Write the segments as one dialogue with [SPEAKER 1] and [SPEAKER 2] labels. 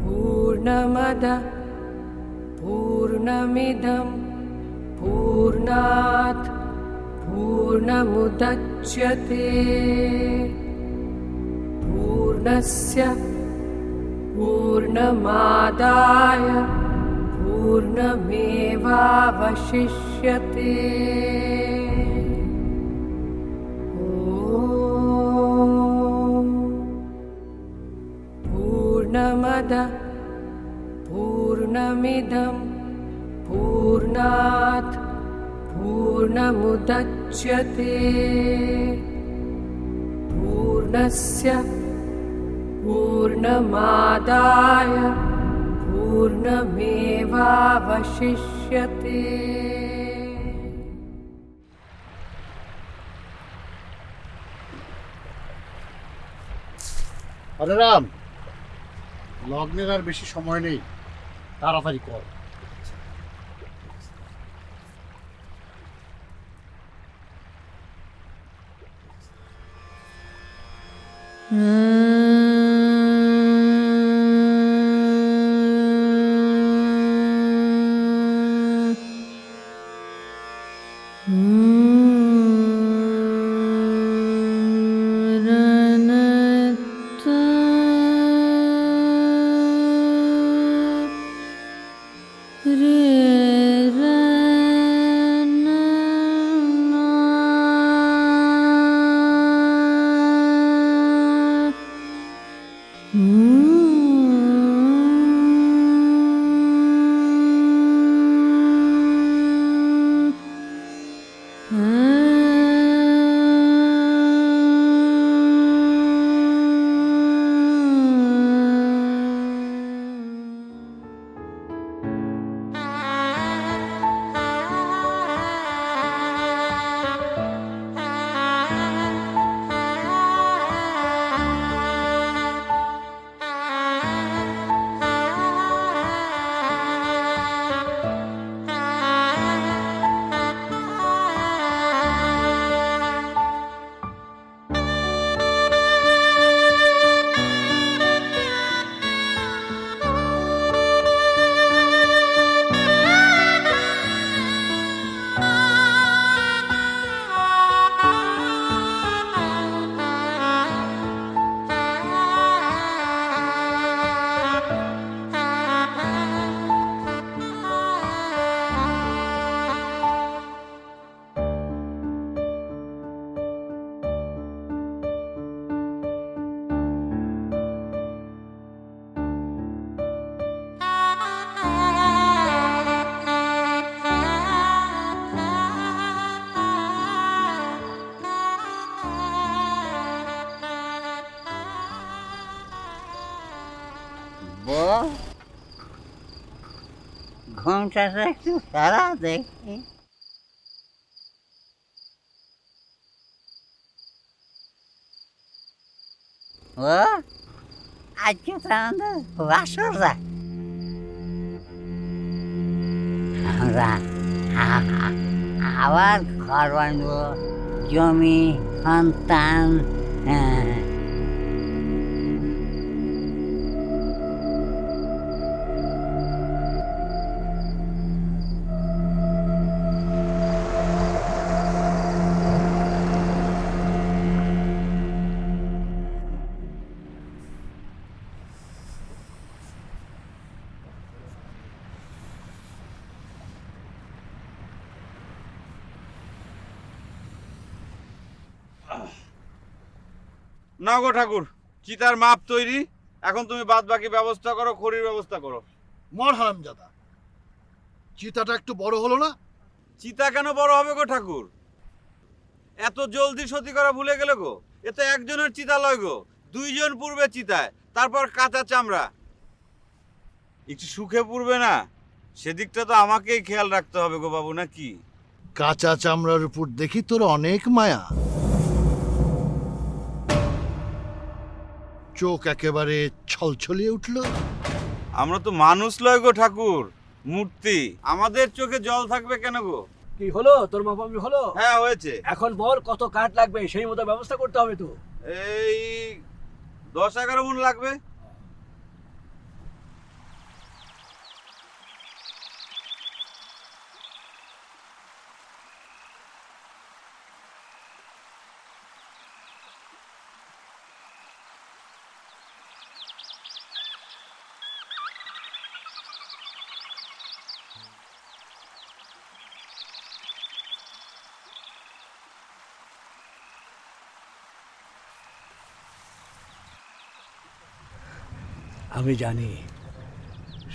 [SPEAKER 1] पूर्णमदः पूर्णमिदं पूर्णात् पूर्णमुदच्यते पूर्णस्य पूर्णमादाय पूर्णमेवावशिष्यते। पूर्णमदः पूर्णमिदं पूर्णात् पूर्णमुदच्यते पूर्णस्य पूर्णमादाय पूर्णमेवावशिष्यते।
[SPEAKER 2] আরে রাম, লগ্নের আর বেশি সময় নেই, তাড়াতাড়ি কর।
[SPEAKER 3] ঘন্টাটা একটু সারা দেখি। ও আজকে তো আমাদের বাসর রাত। আমরা আবার ঘর বাঁধব, জমি সন্তান।
[SPEAKER 4] না গো ঠাকুর, চিতার মাপ তৈরি, এখন তুমি বাদ বাকি ব্যবস্থা করো, খড়ির ব্যবস্থা করো।
[SPEAKER 2] মর হারামজাদা, চিতাটা একটু বড় হলো না?
[SPEAKER 4] চিতা কেন বড় হবে গো ঠাকুর? এত জলদি সতী করা ভুলে গেলে গো? এ তো একজনের চিতা লয় গো, দুইজন পূর্বে চিতায়, তারপর কাঁচা চামড়া। একটু সুখে পূর্বে না, সেদিকটা তো আমাকেই খেয়াল রাখতে হবে গো বাবু, নাকি?
[SPEAKER 2] কাঁচা চামড়ার উপর দেখি তোর অনেক মায়া। চোখ একেবারে ছলছলিয়ে উঠল।
[SPEAKER 4] আমরা তো মানুষ লয় গো ঠাকুর, মূর্তি। আমাদের চোখে জল থাকবে কেন গো?
[SPEAKER 5] কি হলো, তোর মাপামি হলো?
[SPEAKER 4] হ্যাঁ হয়েছে।
[SPEAKER 5] এখন বল কত কাঠ লাগবে, সেই মতো ব্যবস্থা করতে হবে তো।
[SPEAKER 4] এই 10-11 মণ লাগবে।
[SPEAKER 5] আমি জানি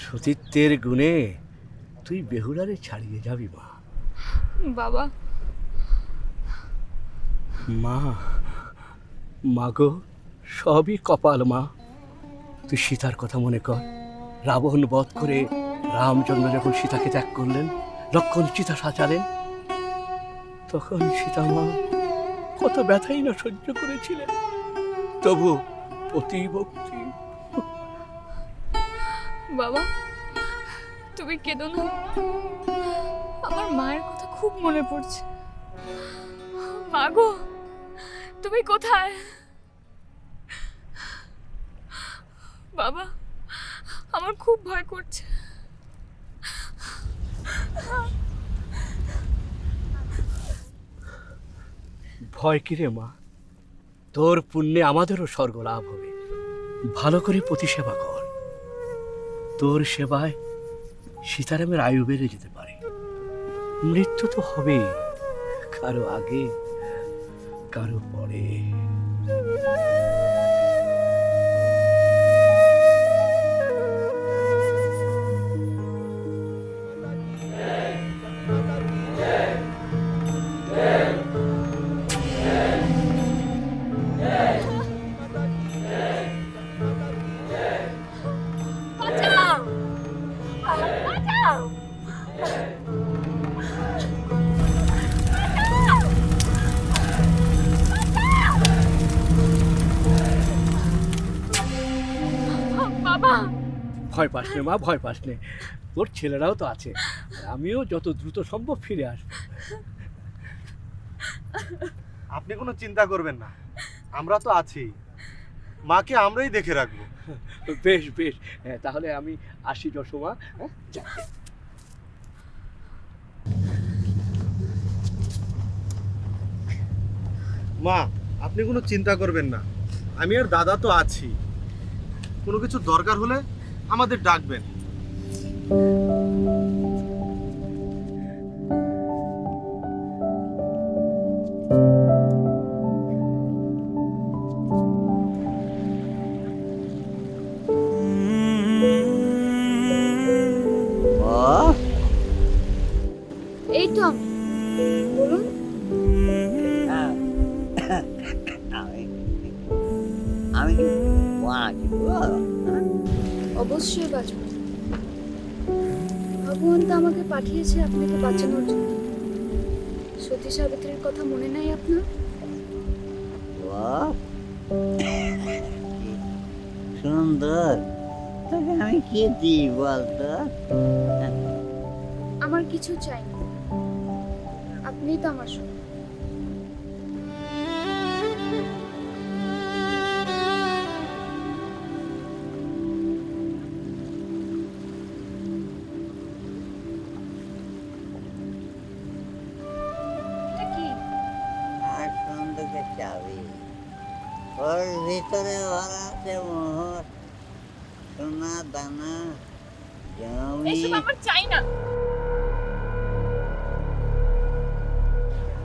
[SPEAKER 5] সতীত্বের গুণে তুই বেহুলারে ছাড়িয়ে যাবি মা।
[SPEAKER 6] বাবা,
[SPEAKER 5] মা, মা গো, সবই কপাল মা। তুই সীতার কথা মনে কর। রাবণ বধ করে রামচন্দ্র যখন সীতাকে ত্যাগ করলেন, লক্ষ্মণ চিতা সাজালেন, তখন সীতা মা কত ব্যথাই না সহ্য করেছিলেন। তবু প্রতিভক্তি।
[SPEAKER 6] বাবা তুমি কেঁদো না, আমার মায়ের কথা খুব মনে পড়ছে। মা গো, তুমি কোথায়? বাবা, আমার খুব ভয় করছে।
[SPEAKER 5] ভয় কিরে মা, তোর পুণ্যে আমাদেরও স্বর্গ লাভ হবে। ভালো করে প্রতিসেবা কর। তোর সেবায় সীতারামের আয়ু বেড়ে যেতে পারে। মৃত্যু তো হবে, কারো আগে কারো পরে।
[SPEAKER 6] বাবা,
[SPEAKER 5] ভয় পাস নে মা, ভয় পাস নে। তোর ছেলেরাও তো আছে, আর আমিও যত দ্রুত সম্ভব ফিরে আসবো।
[SPEAKER 7] আপনি কোনো চিন্তা করবেন না, আমরা তো আছি। মাকে আমরাই দেখে রাখবো।
[SPEAKER 5] বেশ বেশ, তাহলে আমি আসি যশোমা। যা।
[SPEAKER 7] মা, আপনি কোনো চিন্তা করবেন না, আমি আর দাদা তো আছি। কোনো কিছু দরকার হলে আমাদের ডাকবেন।
[SPEAKER 6] এই তো আমি, বলুন।
[SPEAKER 3] আমি কি বাঁচব?
[SPEAKER 6] অবশ্যই বাঁচব। ভগবান তো আমাকে পাঠিয়েছে আপনাকে বাঁচানোর জন্য। সতী সাবিত্রীর কথা মনে নাই আপনার?
[SPEAKER 3] সুন্দর, তোকে আমি কি দিই বলতো?
[SPEAKER 6] আমার কিছু চাই না, আপনিই তো আমার সব। এটা কি?
[SPEAKER 3] আর সুন্দরকে চাবি, ওর ভিতরে ভরা আছে মোহর, সোনা দানা জমি।
[SPEAKER 6] এসব আমার চাই না,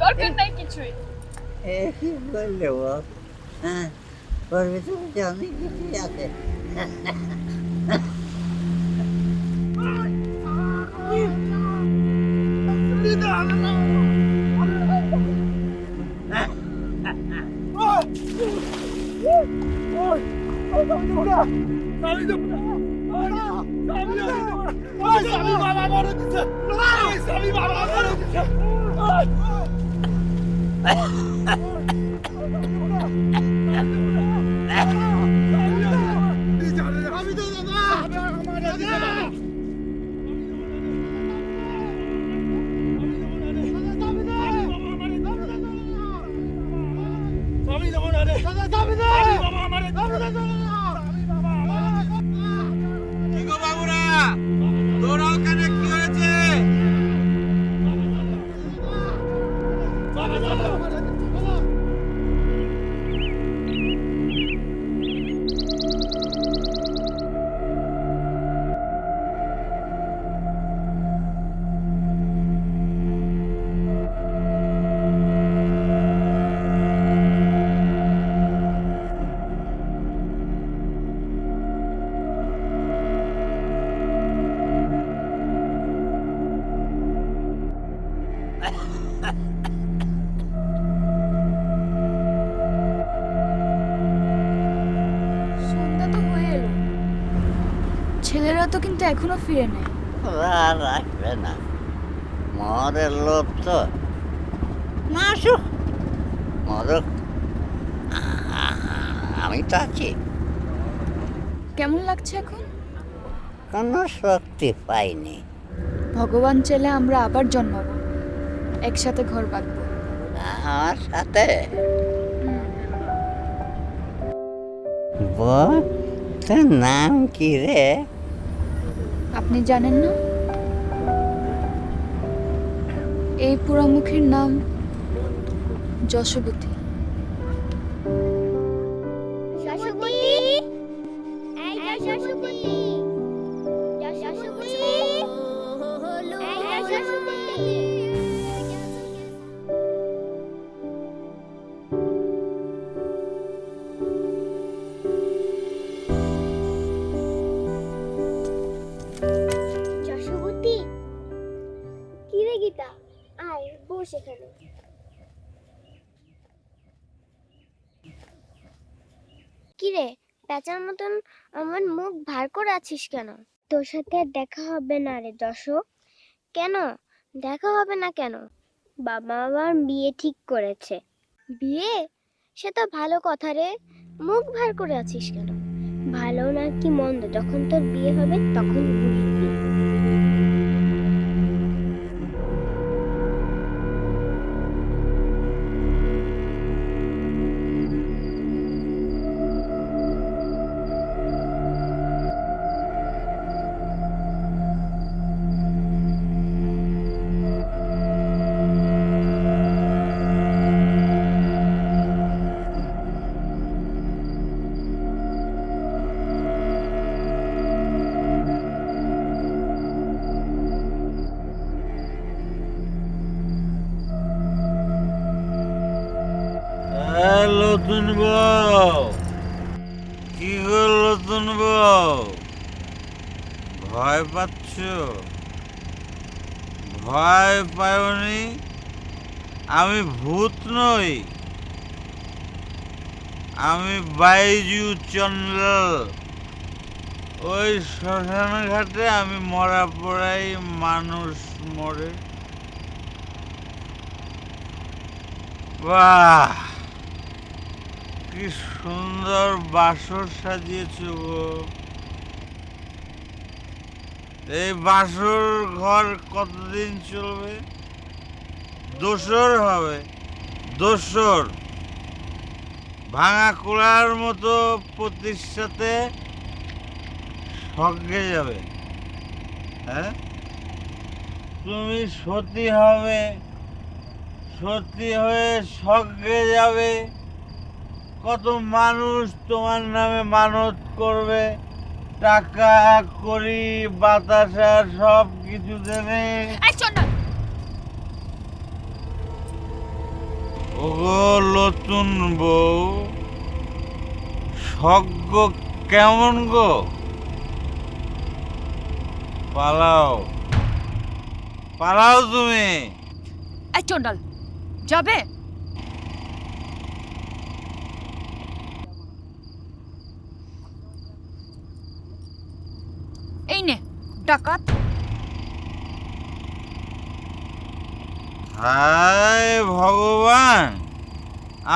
[SPEAKER 6] দরকার নাই কিছুই।
[SPEAKER 3] এ কি বললে বল? হ্যাঁ, ওর ভিতরে অনেক কিছুই আছে।
[SPEAKER 4] কি গো বাবুরা, তোরাও কেন, কি হয়েছে?
[SPEAKER 6] সন্ধ্যা তো হয়ে এলো, ছেলেরা তো কিন্তু এখনো ফিরে নেয়।
[SPEAKER 3] আর আসবে না, মরের লোভ তো। না আসুক, মরুক, আমি তো আছি।
[SPEAKER 6] কেমন লাগছে এখন?
[SPEAKER 3] কোনো শক্তি পাইনি।
[SPEAKER 6] ভগবান চাইলে আমরা আবার জন্মাবো, একসাথে ঘর বাঁধবো।
[SPEAKER 3] আমার সাথে বল, তোর নাম কি রে?
[SPEAKER 6] আপনি জানেন না? এই পোড়ামুখীর নাম যশোবতী।
[SPEAKER 8] যশোবতী, কি রে গীতা, আয় বস এখানে। কি রে, পেঁচার মতন আমার মুখ ভার করে আছিস কেন? তোর সাথে আর দেখা হবে না রে যশো। কেন দেখা হবে না কেন? বাবা আবার বিয়ে ঠিক করেছে। বিয়ে? সে তো ভালো কথা রে, মুখ ভার করে আছিস কেন? ভালো না কি মন্দ, যখন তোর বিয়ে হবে তখন বুঝবি।
[SPEAKER 4] নতুন বউ, কি গো নতুন বউ, ভয় পাচ্ছ? ভয় পাওনি? আমি ভূত নই, আমি বাইজু চন্দ্র। ওই শ্মশান ঘাটে আমি মরা পড়াই মানুষ মরে। বাহ, কি সুন্দর বাসর সাজিয়েছ গো। এই বাসর ঘর কতদিন চলবে? দোসর হবে, দোসর। ভাঙা কুলার মতো পতির সাথে সঙ্গে যাবে। হ্যাঁ, তুমি সতী হবে, সতী হয়ে সঙ্গে যাবে। কত মানুষ তোমার নামে মানত করবে, টাকা করি বাতাসা সব কিছু দেবে। ওগো নতুন বউ, সজ্ঞ কেমন গো? পালাও, পালাও তুমি।
[SPEAKER 6] চন্ডাল যাবে? এই নে ডাকাত।
[SPEAKER 4] হায় ভগবান,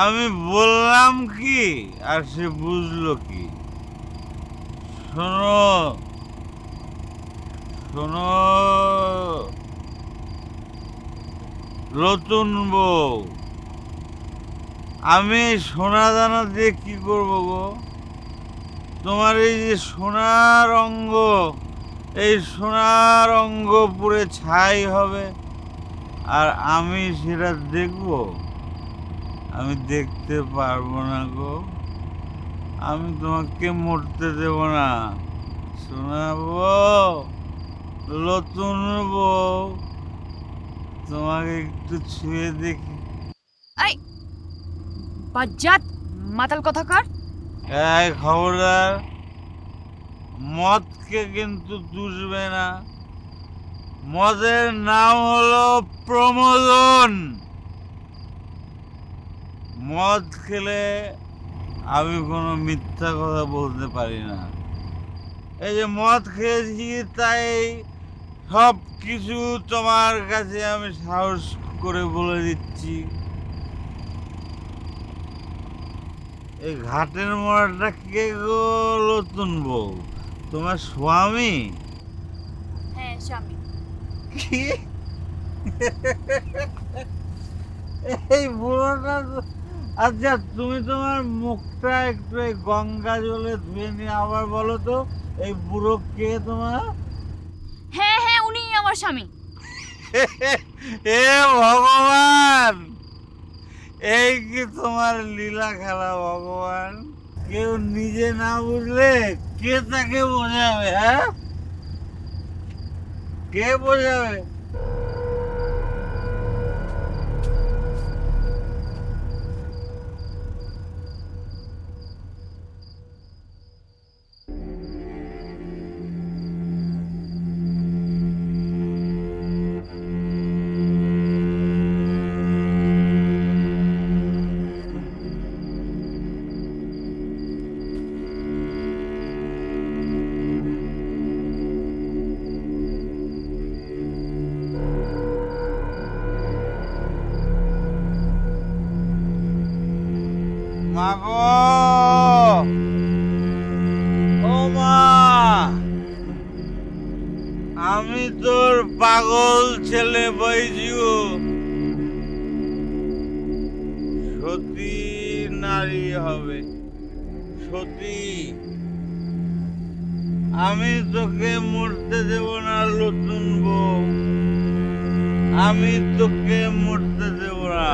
[SPEAKER 4] আমি বললাম কি আর সে বুঝলো কি? শোনো শোনো নতুন বউ, আমি এই সোনা দানা দিয়ে কি করব গো? তোমার এই যে সোনার অঙ্গ, এই সোনার অঙ্গ পুরে ছাই হবে, আর আমি সেটা দেখব? আমি দেখতে পারবো না গো। আমি তোমাকে মরতে দেব না। শোনাবো নতুন বউ, তোমাকে একটু ছুঁয়ে দেখি।
[SPEAKER 9] আই বাজ্জাত মাতাল কথাকার।
[SPEAKER 4] এই খবরদার, মদকে কিন্তু দুষবে না। মদের নাম হলো প্রমোদন। মদ খেলে আমি কোনো মিথ্যা কথা বলতে পারি না। এই যে মদ খেয়েছি তাই সব কিছু তোমার কাছে আমি সাহস করে বলে দিচ্ছি। এই ঘাটের মরাটা কে গো নতুন বউ? তোমার স্বামী?
[SPEAKER 9] হ্যাঁ স্বামী।
[SPEAKER 4] কি? এই বুড়োটা আচ্ছা, তুমি তোমার মুখটা একটু এই গঙ্গা জলে ধুয়ে নিয়ে আবার বলো তো, এই বুড়ো কে তোমার?
[SPEAKER 9] হ্যাঁ হ্যাঁ উনি আমার স্বামী।
[SPEAKER 4] এ ভগবান, এই কি তোমার লীলা খেলা ভগবান? কেউ নিজে না বুঝলে কে তাকে বোঝাবে? হ্যাঁ, কে বোঝাবে? মা গো, ও মা, আমি তোর পাগল ছেলে বৈজু, সতী নারী হবে, সতী। আমি তোকে মরতে দেব না নতুন বউ, আমি তোকে মরতে দেব না।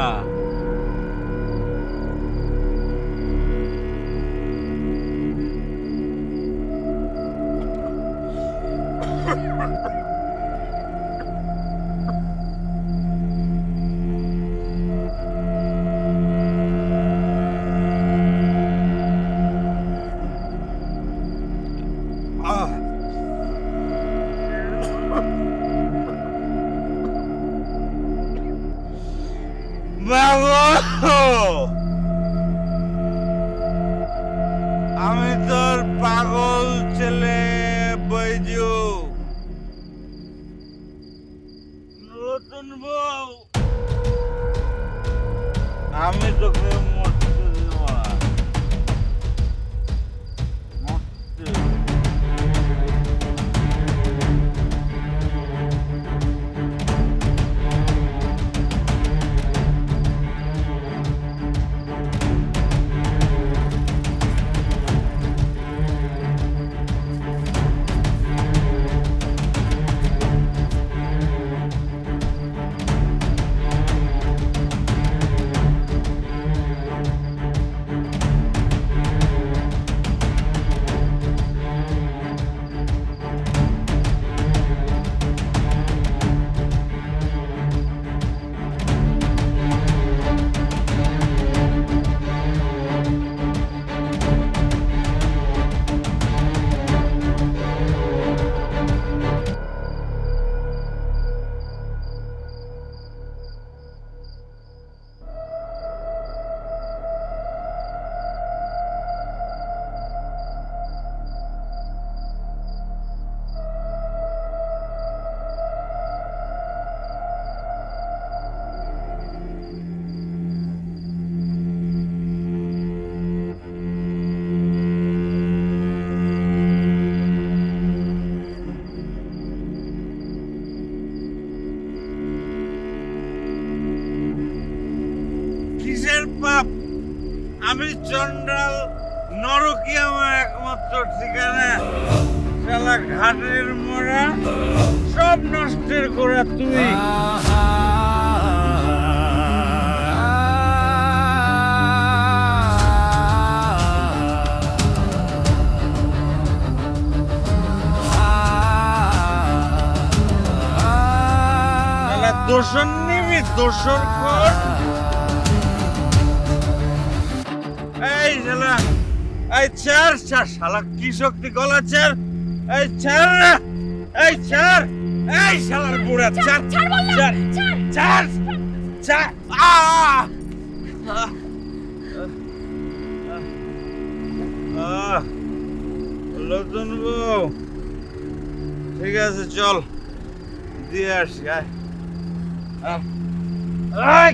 [SPEAKER 4] আমি তোর পাগল ছেলে বৈজু, নতুন বউ, আমি তোকে মরতে দেব না। মরতে চন্ডাল নরকই আমার একমাত্র ঠিকানা। শালা ঘাটের মোড়া, সব নষ্টের গোড়া তুই। শালা দোষণ নিবি, দোষর কর। এই শালা, এই ছাড় ছাড়, শালা কি শক্তি গলা ছাড়, এই ছাড় না, এই ছাড়, এই শালার বুড়া ছাড়, ছাড় ছাড় ছাড়। নতুন বউ, ঠিক আছে চল দিয়ে আসি। আয় আয়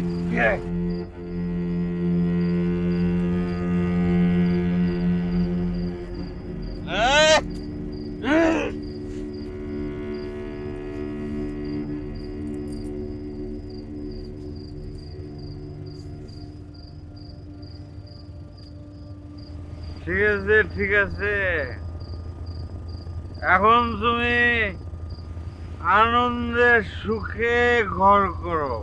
[SPEAKER 4] ঠিক আছে ঠিক আছে, এখন তুমি আনন্দে সুখে ঘর করো।